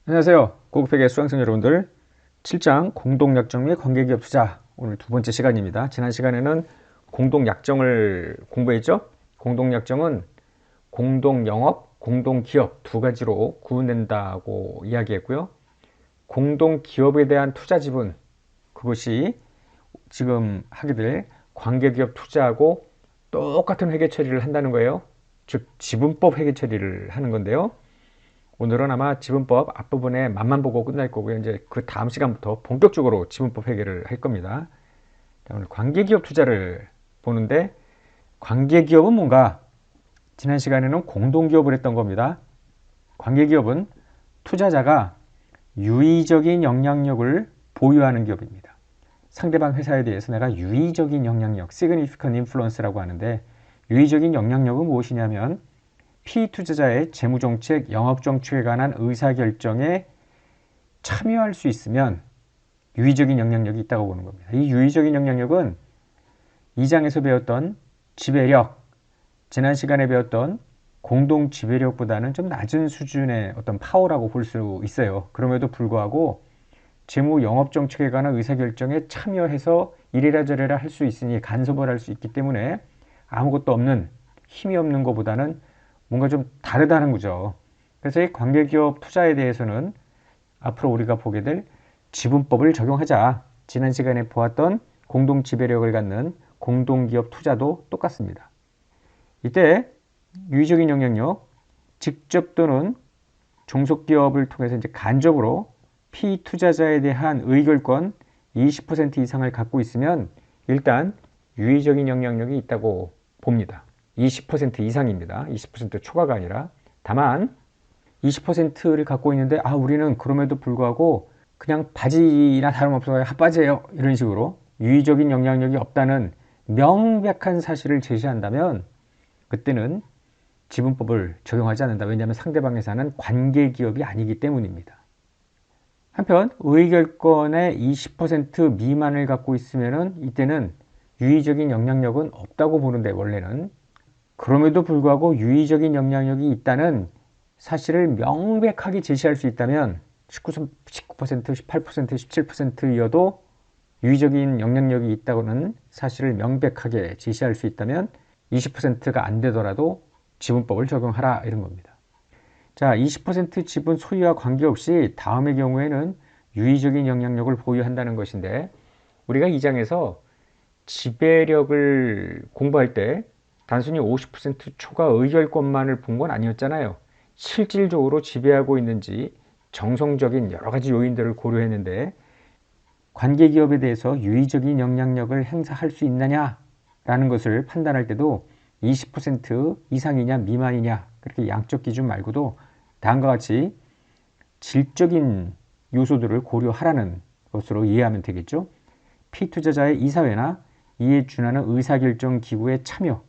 안녕하세요. 고급회계 수강생 여러분들. 7장 공동약정 및 관계기업 투자, 오늘 두 번째 시간입니다. 지난 시간에는 공동약정을 공부했죠. 공동약정은 공동영업, 공동기업 두 가지로 구분된다고 이야기했고요. 공동기업에 대한 투자 지분, 그것이 지금 하게 될 관계기업 투자하고 똑같은 회계 처리를 한다는 거예요. 즉 지분법 회계 처리를 하는 건데요. 오늘은 아마 지분법 앞부분에 맛만 보고 끝날 거고요. 이제 그 다음 시간부터 본격적으로 지분법 회계를 할 겁니다. 자, 오늘 관계기업 투자를 보는데, 관계기업은 뭔가? 지난 시간에는 공동기업을 했던 겁니다. 관계기업은 투자자가 유의적인 영향력을 보유하는 기업입니다. 상대방 회사에 대해서 내가 유의적인 영향력, significant influence라고 하는데, 유의적인 영향력은 무엇이냐면 피투자자의 재무정책, 영업정책에 관한 의사결정에 참여할 수 있으면 유의적인 영향력이 있다고 보는 겁니다. 이 유의적인 영향력은 2장에서 배웠던 지배력, 지난 시간에 배웠던 공동 지배력보다는 좀 낮은 수준의 어떤 파워라고 볼 수 있어요. 그럼에도 불구하고 재무 영업정책에 관한 의사결정에 참여해서 이래라 저래라 할 수 있으니, 간섭을 할 수 있기 때문에 아무것도 없는, 힘이 없는 것보다는 뭔가 좀 다르다는 거죠. 그래서 이 관계기업 투자에 대해서는 앞으로 우리가 보게 될 지분법을 적용하자. 지난 시간에 보았던 공동 지배력을 갖는 공동기업 투자도 똑같습니다. 이때 유의적인 영향력, 직접 또는 종속기업을 통해서 이제 간접으로 피투자자에 대한 의결권 20% 이상을 갖고 있으면 일단 유의적인 영향력이 있다고 봅니다. 20% 이상입니다. 20% 초과가 아니라. 다만 20%를 갖고 있는데 우리는 그럼에도 불구하고 그냥 바지나 다름없어요, 핫바지예요, 이런 식으로 유의적인 영향력이 없다는 명백한 사실을 제시한다면 그때는 지분법을 적용하지 않는다. 왜냐하면 상대방 회사는 관계기업이 아니기 때문입니다. 한편 의결권의 20% 미만을 갖고 있으면 이때는 유의적인 영향력은 없다고 보는데, 원래는. 그럼에도 불구하고 유의적인 영향력이 있다는 사실을 명백하게 제시할 수 있다면 19%, 18%, 17%여도 유의적인 영향력이 있다고는 사실을 명백하게 제시할 수 있다면 20%가 안 되더라도 지분법을 적용하라, 이런 겁니다. 자, 20% 지분 소유와 관계없이 다음의 경우에는 유의적인 영향력을 보유한다는 것인데, 우리가 이 장에서 지배력을 공부할 때 단순히 50% 초과 의결권만을 본 건 아니었잖아요. 실질적으로 지배하고 있는지 정성적인 여러 가지 요인들을 고려했는데, 관계기업에 대해서 유의적인 영향력을 행사할 수 있느냐라는 것을 판단할 때도 20% 이상이냐 미만이냐, 그렇게 양적 기준 말고도 다음과 같이 질적인 요소들을 고려하라는 것으로 이해하면 되겠죠. 피투자자의 이사회나 이에 준하는 의사결정 기구의 참여,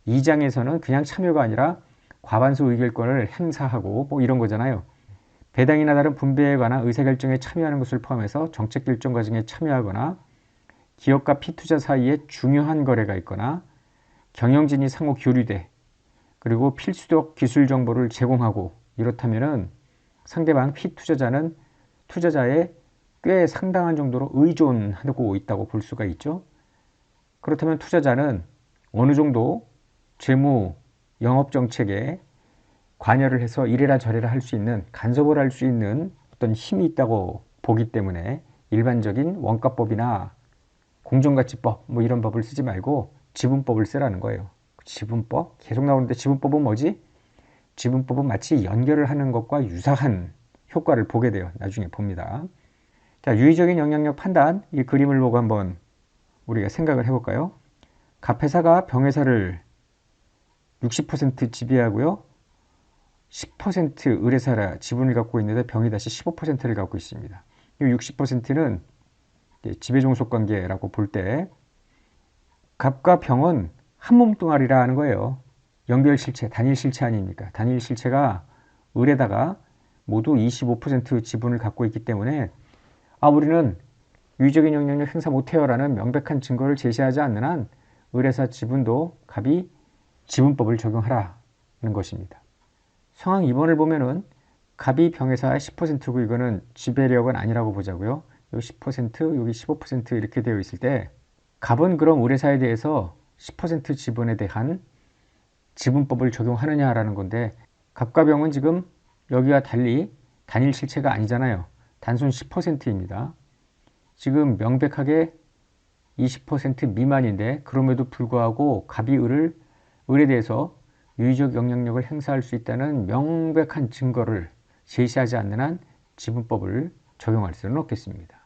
2장에서는 그냥 참여가 아니라 과반수 의결권을 행사하고 이런 거잖아요. 배당이나 다른 분배에 관한 의사결정에 참여하는 것을 포함해서 정책결정 과정에 참여하거나, 기업과 피투자 사이에 중요한 거래가 있거나, 경영진이 상호 교류돼, 그리고 필수적 기술 정보를 제공하고, 이렇다면은 상대방 피투자자는 투자자의 꽤 상당한 정도로 의존하고 있다고 볼 수가 있죠. 그렇다면 투자자는 어느 정도 재무 영업 정책에 관여를 해서 이래라 저래라 할 수 있는, 간섭을 할 수 있는 어떤 힘이 있다고 보기 때문에 일반적인 원가법이나 공정가치법 이런 법을 쓰지 말고 지분법을 쓰라는 거예요. 지분법? 계속 나오는데 지분법은 뭐지? 지분법은 마치 연결을 하는 것과 유사한 효과를 보게 돼요. 나중에 봅니다. 자, 유의적인 영향력 판단, 이 그림을 보고 한번 우리가 생각을 해볼까요? 갑회사가 병회사를 60% 지배하고요, 10% 의뢰사라 지분을 갖고 있는데 병이 다시 15%를 갖고 있습니다. 이 60%는 지배종속관계라고 볼 때, 갑과 병은 한 몸뚱아리라 하는 거예요. 연결실체, 단일실체 아닙니까? 단일실체가 을에다가 모두 25% 지분을 갖고 있기 때문에 우리는 유의적인 영향력 행사 못해요 라는 명백한 증거를 제시하지 않는 한 의뢰사 지분도 갑이 지분법을 적용하라는 것입니다. 상황 2번을 보면은 갑이 병회사 10%고 이거는 지배력은 아니라고 보자고요. 요 10%, 여기 15% 이렇게 되어 있을 때 갑은 그럼 의뢰사에 대해서 10% 지분에 대한 지분법을 적용하느냐라는 건데 갑과 병은 지금 여기와 달리 단일 실체가 아니잖아요. 단순 10%입니다. 지금 명백하게 20% 미만인데 그럼에도 불구하고 갑이 을에 대해서 유의적 영향력을 행사할 수 있다는 명백한 증거를 제시하지 않는 한 지분법을 적용할 수는 없겠습니다.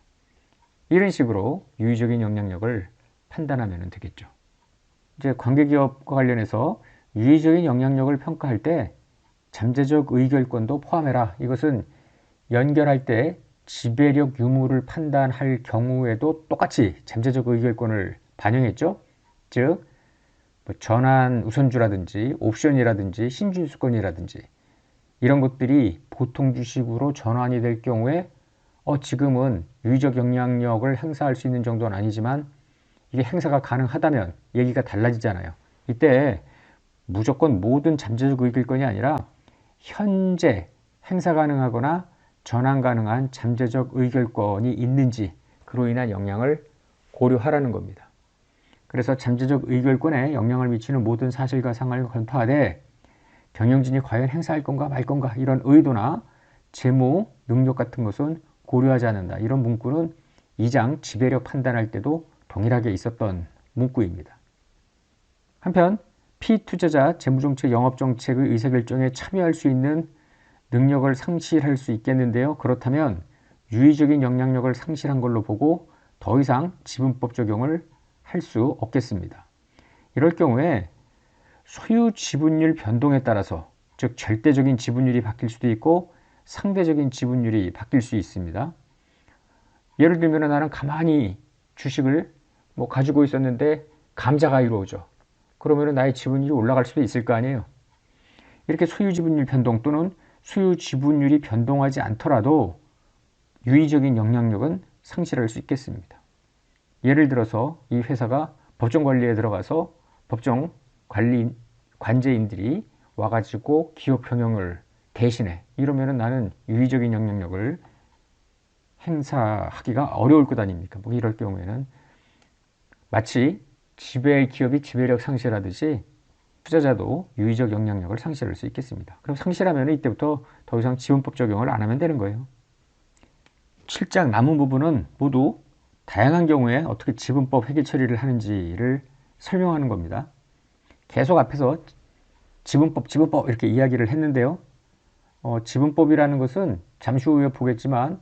이런 식으로 유의적인 영향력을 판단하면 되겠죠. 이제 관계기업과 관련해서 유의적인 영향력을 평가할 때 잠재적 의결권도 포함해라. 이것은 연결할 때 지배력 유무를 판단할 경우에도 똑같이 잠재적 의결권을 반영했죠. 즉, 전환 우선주라든지 옵션이라든지 신준수권이라든지 이런 것들이 보통 주식으로 전환이 될 경우에 지금은 유의적 영향력을 행사할 수 있는 정도는 아니지만 이게 행사가 가능하다면 얘기가 달라지잖아요. 이때 무조건 모든 잠재적 의결권이 아니라 현재 행사 가능하거나 전환 가능한 잠재적 의결권이 있는지 그로 인한 영향을 고려하라는 겁니다. 그래서 잠재적 의결권에 영향을 미치는 모든 사실과 상황을 검토하되 경영진이 과연 행사할 건가 말 건가 이런 의도나 재무, 능력 같은 것은 고려하지 않는다. 이런 문구는 2장 지배력 판단할 때도 동일하게 있었던 문구입니다. 한편 피투자자 재무정책 영업정책의 의사결정에 참여할 수 있는 능력을 상실할 수 있겠는데요. 그렇다면 유의적인 영향력을 상실한 걸로 보고 더 이상 지분법 적용을 할 수 없겠습니다. 이럴 경우에 소유 지분율 변동에 따라서 즉 절대적인 지분율이 바뀔 수도 있고 상대적인 지분율이 바뀔 수 있습니다. 예를 들면 나는 가만히 주식을 가지고 있었는데 감자가 이루어져. 그러면 나의 지분율이 올라갈 수도 있을 거 아니에요. 이렇게 소유 지분율 변동 또는 소유 지분율이 변동하지 않더라도 유의적인 영향력은 상실할 수 있겠습니다. 예를 들어서 이 회사가 법정 관리에 들어가서 법정 관제인들이 와가지고 기업 경영을 대신해. 이러면은 나는 유의적인 영향력을 행사하기가 어려울 것 아닙니까? 이럴 경우에는 마치 기업이 지배력 상실하듯이 투자자도 유의적 영향력을 상실할 수 있겠습니다. 그럼 상실하면 이때부터 더 이상 지분법 적용을 안 하면 되는 거예요. 7장 남은 부분은 모두 다양한 경우에 어떻게 지분법 회계 처리를 하는지를 설명하는 겁니다. 계속 앞에서 지분법 이렇게 이야기를 했는데요. 지분법이라는 것은 잠시 후에 보겠지만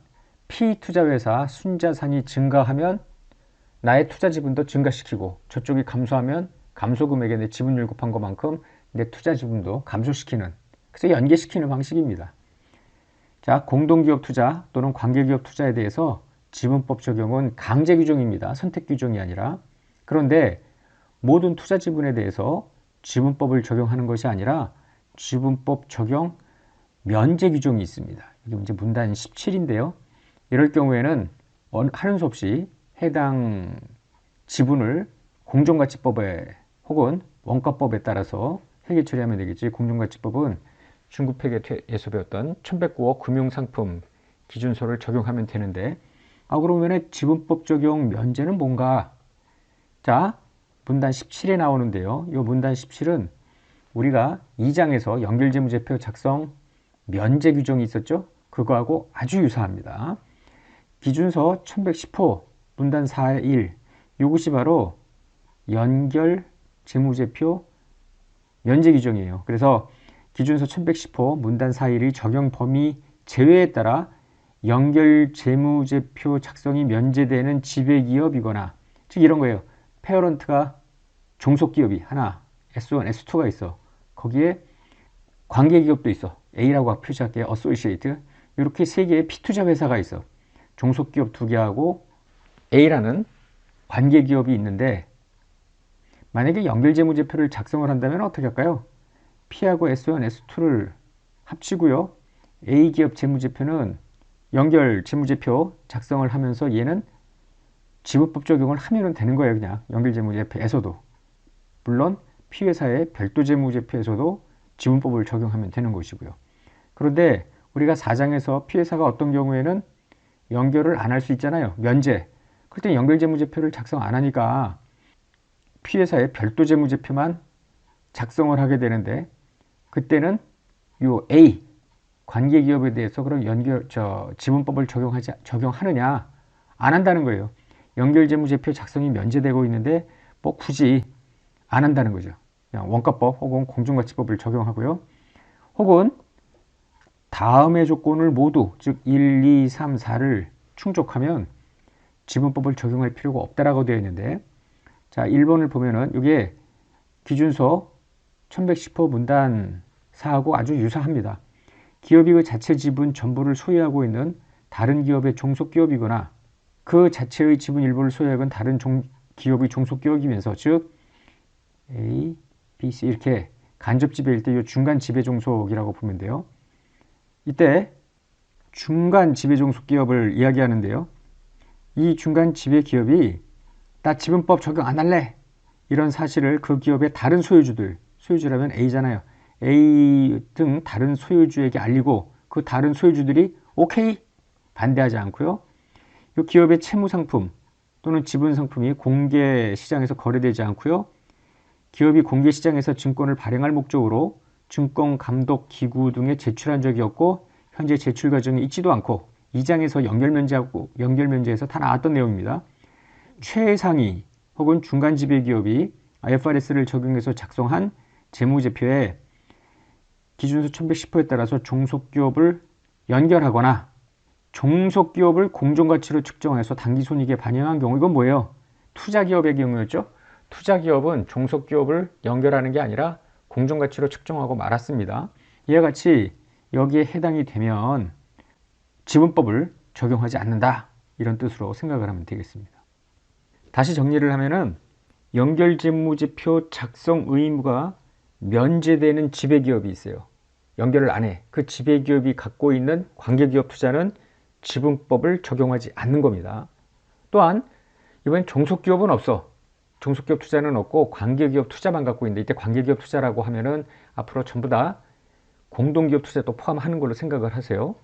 피투자회사 순자산이 증가하면 나의 투자 지분도 증가시키고 저쪽이 감소하면 감소금액에 내 지분율 곱한 것만큼 내 투자 지분도 감소시키는 그래서 연계시키는 방식입니다. 자, 공동기업 투자 또는 관계기업 투자에 대해서 지분법 적용은 강제 규정입니다. 선택 규정이 아니라. 그런데 모든 투자 지분에 대해서 지분법을 적용하는 것이 아니라 지분법 적용 면제 규정이 있습니다. 이게 이제 문단 17인데요. 이럴 경우에는 하는 수 없이 해당 지분을 공정가치법에 혹은 원가법에 따라서 회계 처리하면 되겠지. 공정가치법은 중국 회계에서 배웠던 1109호 금융상품 기준서를 적용하면 되는데 그러면 지분법 적용 면제는 뭔가? 자, 문단 17에 나오는데요. 이 문단 17은 우리가 2장에서 연결재무제표 작성 면제 규정이 있었죠? 그거하고 아주 유사합니다. 기준서 1110호 문단 4의 1 이것이 바로 연결재무제표 면제 규정이에요. 그래서 기준서 1110호 문단 4.1의 적용 범위 제외에 따라 연결재무제표 작성이 면제되는 지배기업이거나 즉 이런 거예요. 페어런트가 종속기업이 하나 S1, S2가 있어. 거기에 관계기업도 있어. A라고 표시할게요. 어소시에이트. 이렇게 세 개의 피투자 회사가 있어. 종속기업 2개하고 A라는 관계기업이 있는데 만약에 연결재무제표를 작성을 한다면 어떻게 할까요? P하고 S1, S2를 합치고요. A기업 재무제표는 연결재무제표 작성을 하면서 얘는 지분법 적용을 하면 되는 거예요. 그냥 연결재무제표에서도. 물론 P회사의 별도재무제표에서도 지분법을 적용하면 되는 것이고요. 그런데 우리가 4장에서 피해사가 어떤 경우에는 연결을 안 할 수 있잖아요. 면제. 그럴 때 연결재무제표를 작성 안 하니까 피해사의 별도 재무제표만 작성을 하게 되는데, 그때는 요 A 관계기업에 대해서 그럼 지분법을 적용하느냐 안 한다는 거예요. 연결재무제표 작성이 면제되고 있는데 뭐 굳이 안 한다는 거죠. 그냥 원가법 혹은 공정가치법을 적용하고요. 혹은 다음의 조건을 모두, 즉 1, 2, 3, 4를 충족하면 지분법을 적용할 필요가 없다라고 되어 있는데, 자 1번을 보면은 이게 기준서 1110호 문단 4하고 아주 유사합니다. 기업이 그 자체 지분 전부를 소유하고 있는 다른 기업의 종속기업이거나 그 자체의 지분 일부를 소유하고 있는 다른 기업의 종속기업이면서, 즉 A, B, C 이렇게 간접 지배일 때 이 중간 지배 종속이라고 보면 돼요. 이때 중간 지배 종속 기업을 이야기하는데요. 이 중간 지배 기업이 나 지분법 적용 안 할래, 이런 사실을 그 기업의 다른 소유주라면 A잖아요. A 등 다른 소유주에게 알리고 그 다른 소유주들이 오케이 반대하지 않고요. 이 기업의 채무 상품 또는 지분 상품이 공개 시장에서 거래되지 않고요. 기업이 공개 시장에서 증권을 발행할 목적으로 증권 감독 기구 등에 제출한 적이 없고 현재 제출 과정이 있지도 않고 2장에서 연결면제에서 다 나왔던 내용입니다. 최상위 혹은 중간 지배 기업이 IFRS를 적용해서 작성한 재무제표에 기준서 1110호에 따라서 종속기업을 연결하거나 종속기업을 공정가치로 측정해서 당기손익에 반영한 경우, 이건 뭐예요? 투자기업의 경우였죠. 투자기업은 종속기업을 연결하는 게 아니라 공정가치로 측정하고 말았습니다. 이와 같이 여기에 해당이 되면 지분법을 적용하지 않는다, 이런 뜻으로 생각을 하면 되겠습니다. 다시 정리를 하면은 연결재무제표 작성 의무가 면제되는 지배기업이 있어요. 연결을 안 해. 그 지배기업이 갖고 있는 관계기업 투자는 지분법을 적용하지 않는 겁니다. 또한 이번 종속기업은 없어. 종속기업 투자는 없고 관계기업 투자만 갖고 있는데, 이때 관계기업 투자라고 하면은 앞으로 전부 다 공동기업 투자도 포함하는 걸로 생각을 하세요.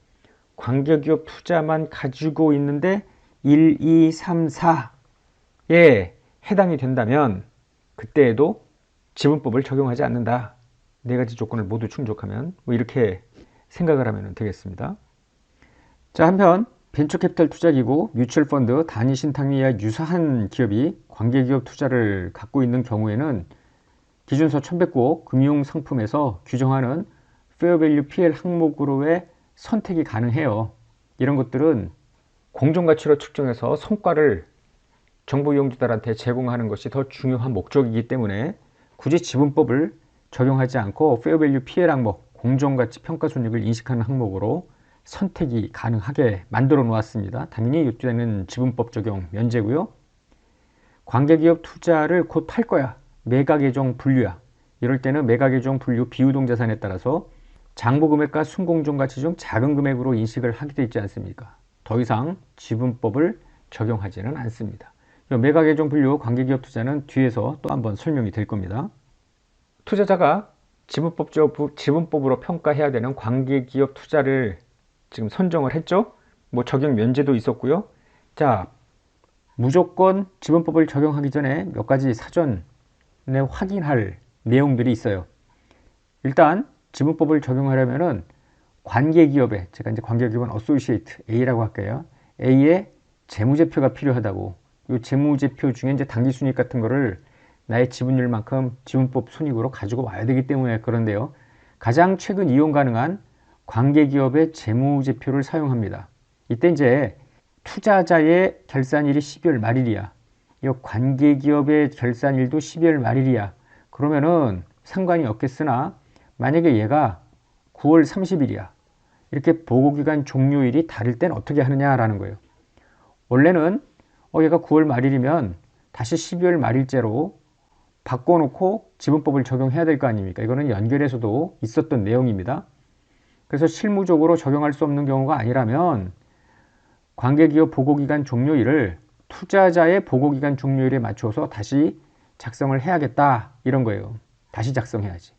관계기업 투자만 가지고 있는데 1, 2, 3, 4에 해당이 된다면 그때에도 지분법을 적용하지 않는다. 네 가지 조건을 모두 충족하면, 뭐 이렇게 생각을 하면 되겠습니다. 자, 한편 벤처캐피탈 투자기구, 뮤추얼펀드, 단위신탁위와 유사한 기업이 관계기업 투자를 갖고 있는 경우에는 기준서 1109호 금융상품에서 규정하는 페어밸류 PL 항목으로의 선택이 가능해요. 이런 것들은 공정가치로 측정해서 성과를 정보 이용자들한테 제공하는 것이 더 중요한 목적이기 때문에 굳이 지분법을 적용하지 않고 페어밸류 PL 항목, 공정가치 평가 손익을 인식하는 항목으로 선택이 가능하게 만들어 놓았습니다. 당연히 이때는 지분법 적용 면제고요. 관계기업 투자를 곧 할 거야. 매각예정 분류야. 이럴 때는 매각예정 분류 비유동자산에 따라서 장부금액과 순공정가치 중 작은 금액으로 인식을 하게 되어 있지 않습니까? 더 이상 지분법을 적용하지는 않습니다. 매각예정 분류 관계기업 투자는 뒤에서 또 한번 설명이 될 겁니다. 투자자가 지분법으로 평가해야 되는 관계기업 투자를 지금 선정을 했죠. 뭐 적용 면제도 있었고요. 자, 무조건 지분법을 적용하기 전에 몇 가지 사전에 확인할 내용들이 있어요. 일단 지분법을 적용하려면은 관계기업에, 제가 이제 관계기업은 어소시에이트 A라고 할게요. A의 재무제표가 필요하다고. 이 재무제표 중에 이제 당기순이익 같은 거를 나의 지분율만큼 지분법 손익으로 가지고 와야 되기 때문에 그런데요. 가장 최근 이용 가능한 관계기업의 재무제표를 사용합니다. 이때 이제 투자자의 결산일이 12월 말일이야. 이 관계기업의 결산일도 12월 말일이야. 그러면은 상관이 없겠으나 만약에 얘가 9월 30일이야. 이렇게 보고기간 종료일이 다를 땐 어떻게 하느냐라는 거예요. 원래는 얘가 9월 말일이면 다시 12월 말일째로 바꿔놓고 지분법을 적용해야 될 거 아닙니까? 이거는 연결에서도 있었던 내용입니다. 그래서 실무적으로 적용할 수 없는 경우가 아니라면 관계기업 보고기간 종료일을 투자자의 보고기간 종료일에 맞춰서 다시 작성을 해야겠다, 이런 거예요. 다시 작성해야지.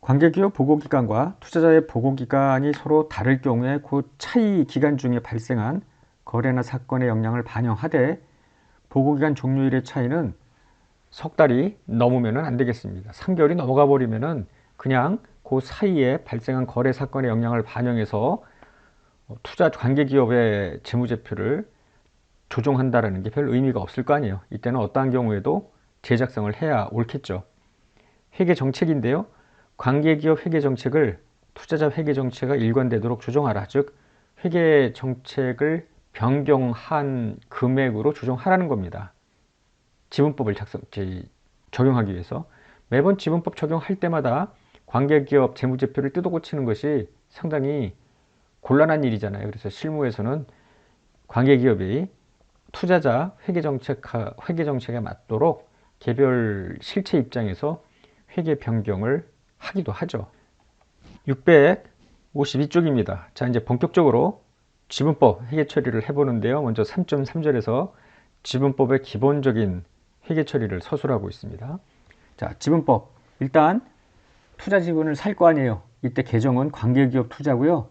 관계기업 보고기간과 투자자의 보고기간이 서로 다를 경우에 그 차이 기간 중에 발생한 거래나 사건의 영향을 반영하되 보고기간 종료일의 차이는 석 달이 넘으면 안 되겠습니다. 3개월이 넘어가 버리면은 그냥 그 사이에 발생한 거래 사건의 영향을 반영해서 투자 관계기업의 재무제표를 조정한다라는 게 별 의미가 없을 거 아니에요. 이때는 어떠한 경우에도 재작성을 해야 옳겠죠. 회계 정책인데요. 관계기업 회계 정책을 투자자 회계 정책과 일관되도록 조정하라. 즉 회계 정책을 변경한 금액으로 조정하라는 겁니다. 지분법을 적용하기 위해서 매번 지분법 적용할 때마다 관계기업 재무제표를 뜯어 고치는 것이 상당히 곤란한 일이잖아요. 그래서 실무에서는 관계기업이 투자자 회계 정책에 맞도록 개별 실체 입장에서 회계 변경을 하기도 하죠. 652쪽입니다. 자, 이제 본격적으로 지분법 회계 처리를 해보는데요. 먼저 3.3절에서 지분법의 기본적인 회계 처리를 서술하고 있습니다. 자, 지분법. 일단 투자 지분을 살 거 아니에요. 이때 계정은 관계기업 투자고요.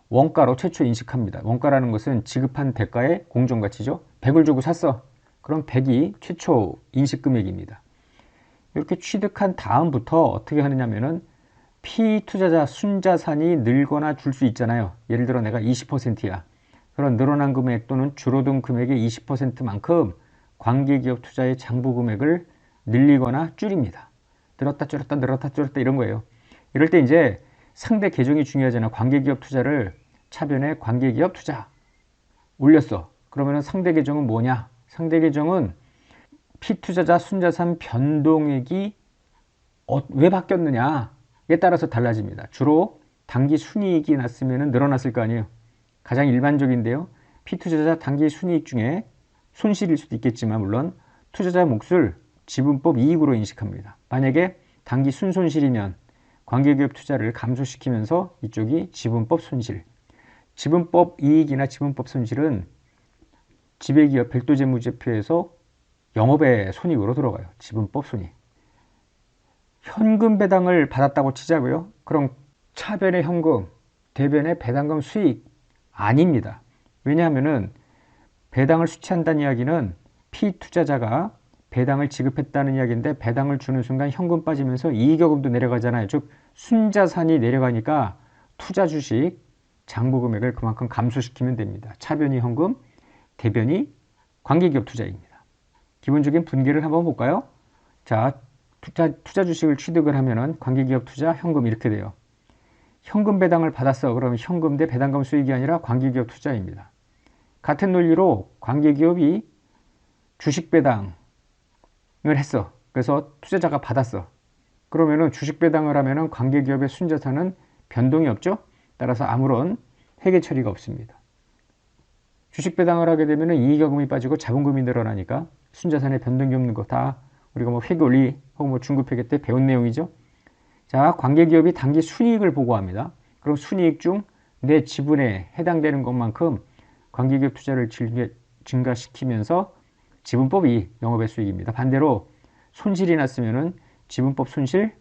원가로 최초 인식합니다. 원가라는 것은 지급한 대가의 공정가치죠. 100을 주고 샀어. 그럼 100이 최초 인식금액입니다. 이렇게 취득한 다음부터 어떻게 하느냐면은 피투자자 순자산이 늘거나 줄 수 있잖아요. 예를 들어 내가 20%야. 그런 늘어난 금액 또는 줄어든 금액의 20%만큼 관계기업 투자의 장부 금액을 늘리거나 줄입니다. 늘었다 줄었다 늘었다 줄었다 이런 거예요. 이럴 때 이제 상대 계정이 중요하잖아. 관계기업 투자를 차변에 관계기업 투자 올렸어. 그러면 상대 계정은 뭐냐? 상대 계정은 피투자자 순자산 변동액이 왜 바뀌었느냐에 따라서 달라집니다. 주로 단기 순이익이 났으면 늘어났을 거 아니에요. 가장 일반적인데요. 피투자자 단기 순이익 중에 손실일 수도 있겠지만 물론 투자자 몫을 지분법 이익으로 인식합니다. 만약에 단기 순손실이면 관계기업 투자를 감소시키면서 이쪽이 지분법 손실. 지분법 이익이나 지분법 손실은 지배기업 별도재무제표에서 영업의 손익으로 들어가요. 지분법 손익. 현금 배당을 받았다고 치자고요. 그럼 차변의 현금, 대변의 배당금 수익 아닙니다. 왜냐하면은 배당을 수취한다는 이야기는 피투자자가 배당을 지급했다는 이야기인데 배당을 주는 순간 현금 빠지면서 이익여금도 내려가잖아요. 즉 순자산이 내려가니까 투자 주식 장부 금액을 그만큼 감소시키면 됩니다. 차변이 현금, 대변이 관계기업 투자입니다. 기본적인 분기를 한번 볼까요? 자, 투자 주식을 취득을 하면은 관계기업 투자 현금 이렇게 돼요. 현금 배당을 받았어. 그러면 현금 대 배당금 수익이 아니라 관계기업 투자입니다. 같은 논리로 관계기업이 주식 배당을 했어. 그래서 투자자가 받았어. 그러면은 주식 배당을 하면은 관계기업의 순자산은 변동이 없죠. 따라서 아무런 회계 처리가 없습니다. 주식 배당을 하게 되면은 이익여금이 빠지고 자본금이 늘어나니까 순자산에 변동이 없는 거 다 우리가 뭐 회계 원리 혹은 뭐 중급회계 때 배운 내용이죠. 자, 관계기업이 단기 순이익을 보고합니다. 그럼 순이익 중 내 지분에 해당되는 것만큼 관계기업 투자를 증가시키면서 지분법 이익, 영업의 수익입니다. 반대로 손실이 났으면은 지분법 손실,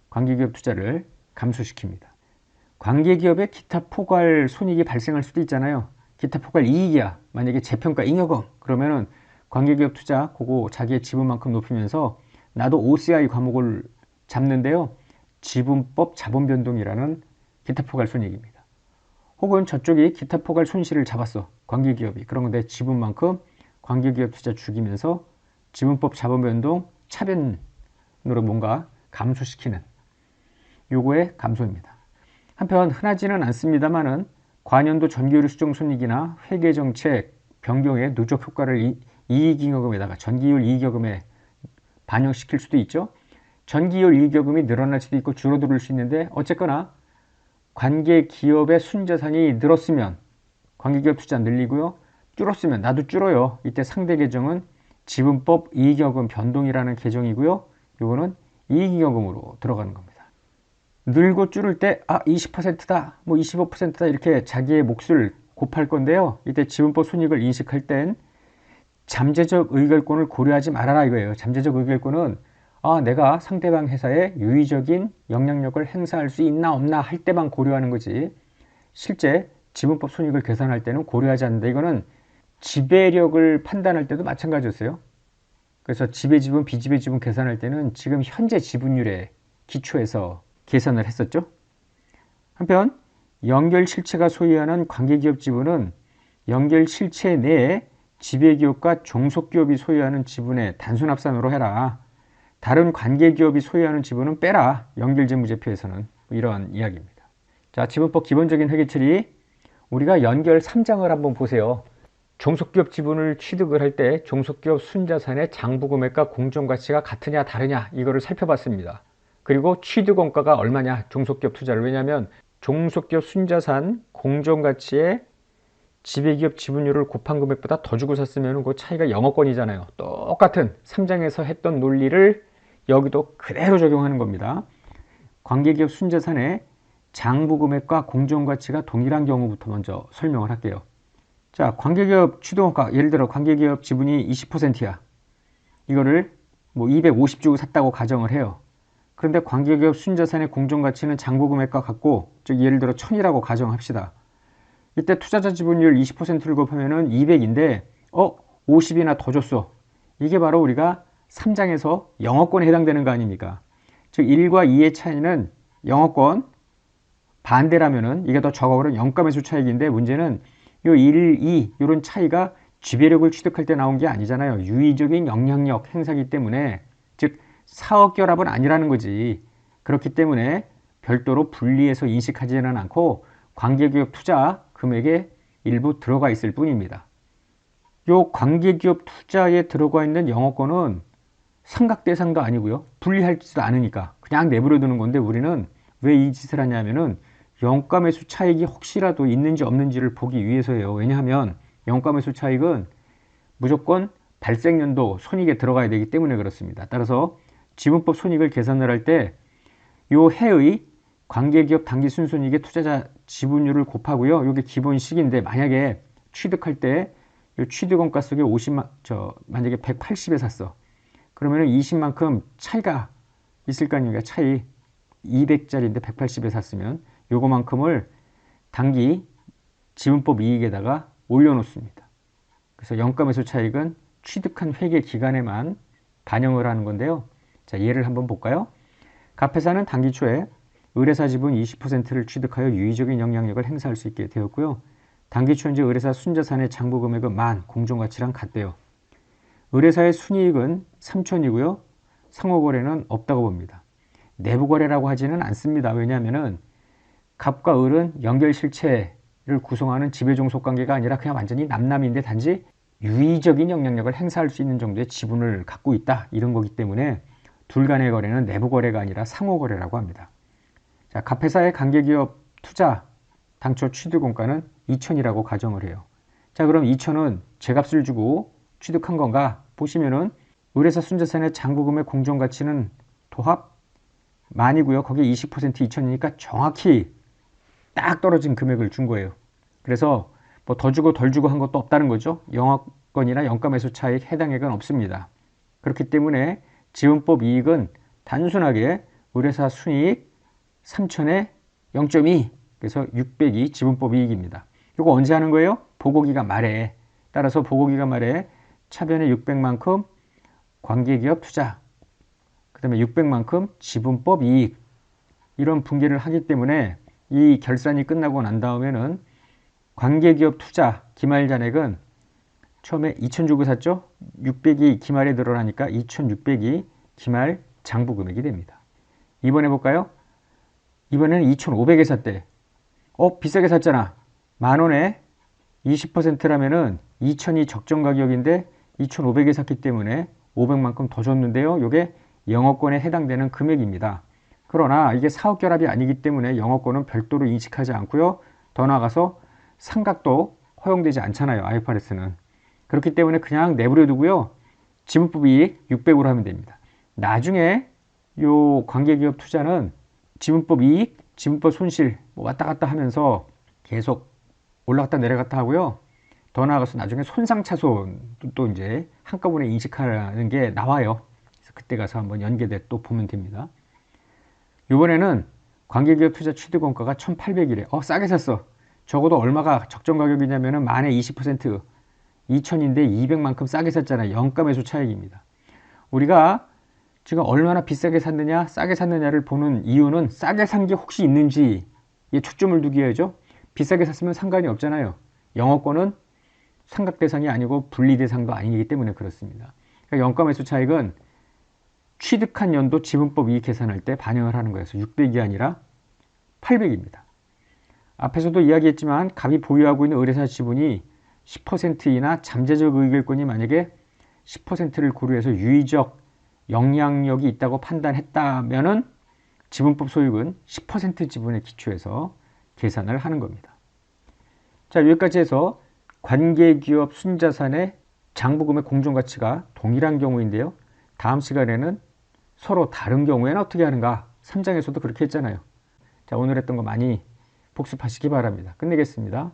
관계기업 투자를 감소시킵니다. 관계기업의 기타 포괄 손익이 발생할 수도 있잖아요. 기타 포괄 이익이야. 만약에 재평가 잉여금 그러면은 관계기업 투자 그거 자기의 지분만큼 높이면서 나도 OCI 과목을 잡는데요. 지분법 자본변동이라는 기타 포괄 손익입니다. 혹은 저쪽이 기타 포괄 손실을 잡았어. 관계기업이. 그런 건데 지분만큼 관계기업 투자 죽이면서 지분법 자본변동 차변으로 뭔가 감소시키는 요거의 감소입니다. 한편 흔하지는 않습니다만은 관연도 전기율 수정 손익이나 회계정책 변경의 누적 효과를 이익잉여금에다가 전기율 이익여금에 반영시킬 수도 있죠. 전기율 이익여금이 늘어날 수도 있고 줄어들 수 있는데 어쨌거나 관계기업의 순자산이 늘었으면 관계기업 투자 늘리고요. 줄었으면 나도 줄어요. 이때 상대 계정은 지분법 이익여금 변동이라는 계정이고요. 이거는 이익여금으로 들어가는 겁니다. 늘고 줄을 때 20%다 뭐 25%다 이렇게 자기의 몫을 곱할 건데요. 이때 지분법 손익을 인식할 땐 잠재적 의결권을 고려하지 말아라 이거예요. 잠재적 의결권은 내가 상대방 회사에 유의적인 영향력을 행사할 수 있나 없나 할 때만 고려하는 거지. 실제 지분법 손익을 계산할 때는 고려하지 않는다. 이거는 지배력을 판단할 때도 마찬가지였어요. 그래서 지배 지분, 비지배 지분 계산할 때는 지금 현재 지분율에 기초해서 계산을 했었죠. 한편 연결실체가 소유하는 관계기업 지분은 연결실체 내에 지배기업과 종속기업이 소유하는 지분의 단순 합산으로 해라. 다른 관계기업이 소유하는 지분은 빼라. 연결재무제표에서는 이런 이야기입니다. 자, 지분법 기본적인 회계처리. 우리가 연결 3장을 한번 보세요. 종속기업 지분을 취득을 할 때 종속기업 순자산의 장부금액과 공정가치가 같으냐 다르냐 이거를 살펴봤습니다. 그리고 취득원가가 얼마냐 종속기업 투자를. 왜냐하면 종속기업 순자산 공정가치에 지배기업 지분율을 곱한 금액보다 더 주고 샀으면 그 차이가 0억권이잖아요. 똑같은 3장에서 했던 논리를 여기도 그대로 적용하는 겁니다. 관계기업 순자산의 장부금액과 공정가치가 동일한 경우부터 먼저 설명을 할게요. 자, 관계기업 취득원가, 예를 들어 관계기업 지분이 20%야. 이거를 뭐 250 주고 샀다고 가정을 해요. 그런데 관계기업 순자산의 공정가치는 장부금액과 같고, 즉 예를 들어 1000이라고 가정합시다. 이때 투자자 지분율 20%를 곱하면은 200인데 50이나 더 줬어. 이게 바로 우리가 3장에서 영업권에 해당되는 거 아닙니까? 즉 1과 2의 차이는 영업권, 반대라면은 이게 더 적어버리면 영가매수 차익인데, 문제는 요 1, 2 이런 차이가 지배력을 취득할 때 나온 게 아니잖아요. 유의적인 영향력 행사기 때문에, 즉 사업 결합은 아니라는 거지. 그렇기 때문에 별도로 분리해서 인식하지는 않고 관계기업 투자 금액에 일부 들어가 있을 뿐입니다. 요 관계기업 투자에 들어가 있는 영업권은 상각 대상도 아니고요. 분리하지도 않으니까 그냥 내버려 두는 건데, 우리는 왜 이 짓을 하냐면은 영가매수 차익이 혹시라도 있는지 없는지를 보기 위해서예요. 왜냐하면 영가매수 차익은 무조건 발생연도 손익에 들어가야 되기 때문에 그렇습니다. 따라서 지분법 손익을 계산을 할 때 요 해의 관계기업 당기순손익의 투자자 지분율을 곱하고요. 이게 기본식인데, 만약에 취득할 때 요 취득원가 속에 만약에 180에 샀어. 그러면은 20만큼 차이가 있을 거 아닙니까? 차이 200짜리인데 180에 샀으면 요거만큼을 당기 지분법 이익에다가 올려놓습니다. 그래서 영가매수 차익은 취득한 회계 기간에만 반영을 하는 건데요. 자, 예를 한번 볼까요? 갑회사는 당기 초에 의뢰사 지분 20%를 취득하여 유의적인 영향력을 행사할 수 있게 되었고요. 당기 초 현재 의뢰사 순자산의 장부 금액은 만 공정가치랑 같대요. 의뢰사의 순이익은 3천이고요. 상호거래는 없다고 봅니다. 내부거래라고 하지는 않습니다. 왜냐하면은 갑과 을은 연결실체를 구성하는 지배종속관계가 아니라 그냥 완전히 남남인데, 단지 유의적인 영향력을 행사할 수 있는 정도의 지분을 갖고 있다, 이런 거기 때문에 둘 간의 거래는 내부거래가 아니라 상호거래라고 합니다. 자, 갑회사의 관계기업 투자 당초 취득원가는 2천이라고 가정을 해요. 자, 그럼 2천은 제값을 주고 취득한 건가 보시면은 의뢰사 순자산의 장부금의 공정가치는 도합 만이고요. 거기에 20% 2천이니까 정확히 딱 떨어진 금액을 준 거예요. 그래서 뭐 더 주고 덜 주고 한 것도 없다는 거죠. 영업권이나 영가매수 차익 해당액은 없습니다. 그렇기 때문에 지분법 이익은 단순하게 의뢰사 순이익 3천에 0.2, 그래서 600이 지분법 이익입니다. 이거 언제 하는 거예요? 보고기간 말에. 따라서 보고기간 말에 차변의 600만큼 관계기업 투자, 그 다음에 600만큼 지분법 이익, 이런 분계를 하기 때문에 이 결산이 끝나고 난 다음에는 관계기업 투자 기말 잔액은 처음에 2천 주고 샀죠? 600이 기말에 늘어나니까 2,600이 기말 장부 금액이 됩니다. 이번에 볼까요? 이번에는 2,500에 샀대. 비싸게 샀잖아. 만원에 20%라면은 2,000이 적정 가격인데 2,500에 샀기 때문에 500만큼 더 줬는데요. 이게 영업권에 해당되는 금액입니다. 그러나 이게 사업결합이 아니기 때문에 영업권은 별도로 인식하지 않고요. 더 나아가서 상각도 허용되지 않잖아요. IFRS는. 그렇기 때문에 그냥 내버려 두고요. 지분법 이익 600으로 하면 됩니다. 나중에 요 관계기업 투자는 지분법 이익, 지분법 손실 왔다 갔다 하면서 계속 올라갔다 내려갔다 하고요. 더 나아가서 나중에 손상차손도 이제 한꺼번에 인식하는 게 나와요. 그래서 그때 가서 한번 연계돼 또 보면 됩니다. 이번에는 관계기업 투자 취득원가가 1,800이래. 싸게 샀어. 적어도 얼마가 적정 가격이냐면은 만에 20% 2,000인데 200만큼 싸게 샀잖아요. 영가 매수 차익입니다. 우리가 지금 얼마나 비싸게 샀느냐 싸게 샀느냐를 보는 이유는 싸게 산 게 혹시 있는지에 초점을 두기 위해죠. 비싸게 샀으면 상관이 없잖아요. 영업권은 상각 대상이 아니고 분리 대상도 아니기 때문에 그렇습니다. 그러니까 영가 매수 차익은 취득한 연도 지분법 이익 계산할 때 반영을 하는 거여서 600이 아니라 800입니다. 앞에서도 이야기했지만 갑이 보유하고 있는 의뢰사 지분이 10%이나 잠재적 의결권이 만약에 10%를 고려해서 유의적 영향력이 있다고 판단했다면은 지분법 소득은 10% 지분에 기초해서 계산을 하는 겁니다. 자, 여기까지 해서 관계기업 순자산의 장부금의 공정가치가 동일한 경우인데요. 다음 시간에는 서로 다른 경우에는 어떻게 하는가? 3장에서도 그렇게 했잖아요. 자, 오늘 했던 거 많이 복습하시기 바랍니다. 끝내겠습니다.